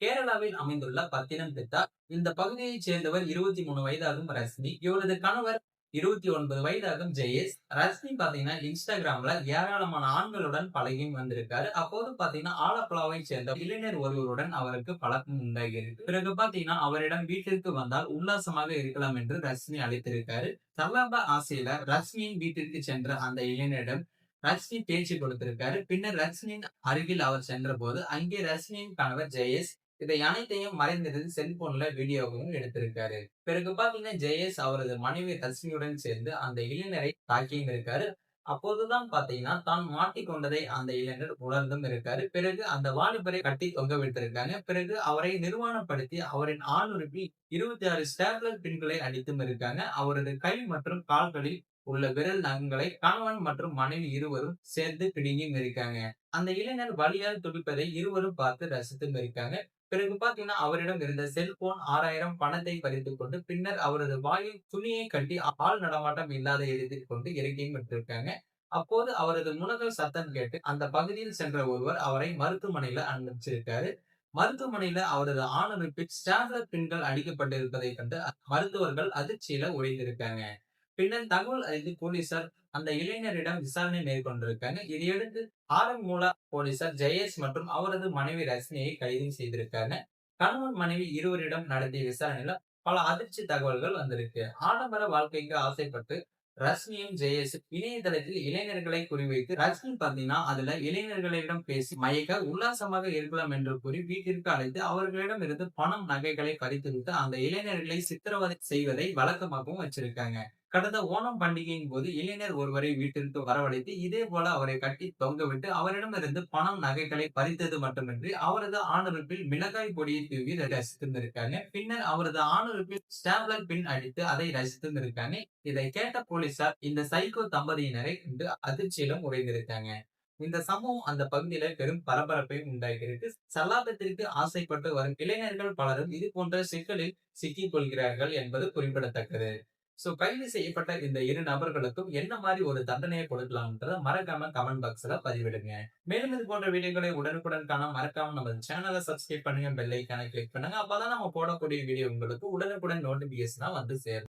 கேரளாவில் அமைந்துள்ள பத்தினம்திட்டா இந்த பகுதியைச் சேர்ந்தவர் 23 வயதாகும் ரஷ்மி. இவரது கணவர் 29 வயதாகும் ஜெயேஷ். ரஷ்மி பாத்தீங்கன்னா இன்ஸ்டாகிராம்ல ஏராளமான ஆண்களுடன் பழகியும் வந்திருக்காரு. அப்போது பாத்தீங்கன்னா ஆலப்புழாவை சேர்ந்த இளைஞர் ஒருவருடன் அவருக்கு பழக்கம் உண்டாகியிருக்கு. பிறகு பாத்தீங்கன்னா அவரிடம் வீட்டிற்கு வந்தால் உல்லாசமாக இருக்கலாம் என்று ரஷ்மி அழைத்திருக்காரு. சல்லாப ஆசையில ரஷ்மியின் வீட்டிற்கு சென்ற அந்த இளைஞரிடம் ரஷ்மி பேச்சு கொடுத்திருக்காரு. பின்னர் ரஷ்மியின் அருகில் அவர் சென்ற போது அங்கே ரஷ்மியின் கணவர் ஜெயேஷ் இதை அனைத்தையும் மறைந்திருந்து செல்போன்ல வீடியோவும் எடுத்திருக்காரு. பிறகு பாத்தீங்கன்னா ஜெயேஷ் அவரது மனைவி ரஷ்மியுடன் சேர்ந்து அந்த இளைஞரை தாக்கியும் இருக்காரு. அப்போதுதான் பாத்தீங்கன்னா தான் மாட்டிக்கொண்டதை அந்த இளைஞர் உணர்ந்தும் இருக்காரு. பிறகு அந்த வாலிபரை கட்டி தொங்க விட்டிருக்காங்க. பிறகு அவரை நிர்வாணப்படுத்தி அவரின் ஆணுறுப்பில் 26 ஸ்டேப்லர் பின்களை அடித்தும் இருக்காங்க. அவரது கை மற்றும் கால்களில் உள்ள விரல் நகங்களை கணவன் மற்றும் மனைவி இருவரும் சேர்ந்து பிடுங்கியும் இருக்காங்க. அந்த இளைஞர் வலியால் துடிப்பதை இருவரும் பார்த்து ரசித்தும் இருக்காங்க. பிறகு பாத்தீங்கன்னா அவரிடம் இருந்த செல்போன் 6000 பணத்தை பறித்துக் கொண்டு பின்னர் அவரது வாயில் துணியை கட்டி ஆள் நடமாட்டம் இல்லாத இடத்தில் கொண்டு இறக்கியும் விட்டிருக்காங்க. அப்போது அவரது முனகல் சத்தம் கேட்டு அந்த பகுதியில் சென்ற ஒருவர் அவரை மருத்துவமனையில அனுப்பிச்சிருக்காரு. மருத்துவமனையில அவரது ஆணுறுப்பில் ஸ்டாப்லர் பின்கள் அடிக்கப்பட்டிருப்பதை கண்டு மருத்துவர்கள் அதிர்ச்சியில உறைந்திருக்காங்க. பின்னர் தகவல் அறிந்து போலீசார் அந்த இளைஞரிடம் விசாரணை மேற்கொண்டிருக்காங்க. இதையடுத்து ஆரன்மூலா போலீசார் ஜெயேஷ் மற்றும் அவரது மனைவி ரஷ்மியை கைது செய்திருக்காங்க. கணவன் மனைவி இருவரிடம் நடத்திய விசாரணையில பல அதிர்ச்சி தகவல்கள் வந்திருக்கு. ஆடம்பர வாழ்க்கைக்கு ஆசைப்பட்டு ரஷ்மியும் ஜெயேஷும் இணையதளத்தில் இளைஞர்களை குறிவைத்து ரஷ்மி பாத்தீங்கன்னா அதுல இளைஞர்களிடம் பேசி மயக்க உல்லாசமாக இருக்கலாம் என்று கூறி வீட்டிற்கு அழைத்து அவர்களிடம் இருந்து பணம் நகைகளை பறித்துவிட்டு அந்த இளைஞர்களை சித்திரவதை செய்வதை வழக்கமாகவும் வச்சிருக்காங்க. கடந்த ஓணம் பண்டிகையின் போது இளைஞர் ஒருவரை வீட்டிற்கு வரவழைத்து இதே போல அவரை கட்டி தொங்கவிட்டு அவரிடமிருந்து பணம் நகைகளை பறித்தது மட்டுமின்றி அவரது ஆணுறுப்பில் மிளகாய் பொடியை தூவி ரசித்திருந்திருக்காங்க. பின்னர் அவரது ஆணுறுப்பில் ஸ்டாப்லர் பின் அடித்து அதை ரசித்திருந்திருக்காங்க. இதை கேட்ட போலீசார் இந்த சைக்கோ தம்பதியினரை கண்டு அதிர்ச்சியிலும் உறைந்திருக்காங்க. இந்த சம்பவம் அந்த பகுதியில பெரும் பரபரப்பையும் உண்டாகியிருக்கு. சல்லாபத்திற்கு ஆசைப்பட்டு வரும் இளைஞர்கள் பலரும் இது போன்ற சிக்கலில் சிக்கிக் கொள்கிறார்கள் என்பது குறிப்பிடத்தக்கது. சோ கைது செய்யப்பட்ட இந்த இரு நபர்களுக்கும் என்ன மாதிரி ஒரு தண்டனையை கொடுக்கலாம்ன்றத மறக்காம கமெண்ட் பாக்ஸ்ல பதிவிடுங்க. மேலும் இது போன்ற வீடியோக்களை உடனுக்குடன் காண மறக்காம நம்ம சேனலை சப்ஸ்கிரைப் பண்ணுங்க, பெல் ஐகானை கிளிக் பண்ணுங்க. அப்பதான் நம்ம போடக்கூடிய வீடியோ உங்களுக்கு உடனுக்குடன் நோட்டிபிகேஷனா வந்து சேரும்.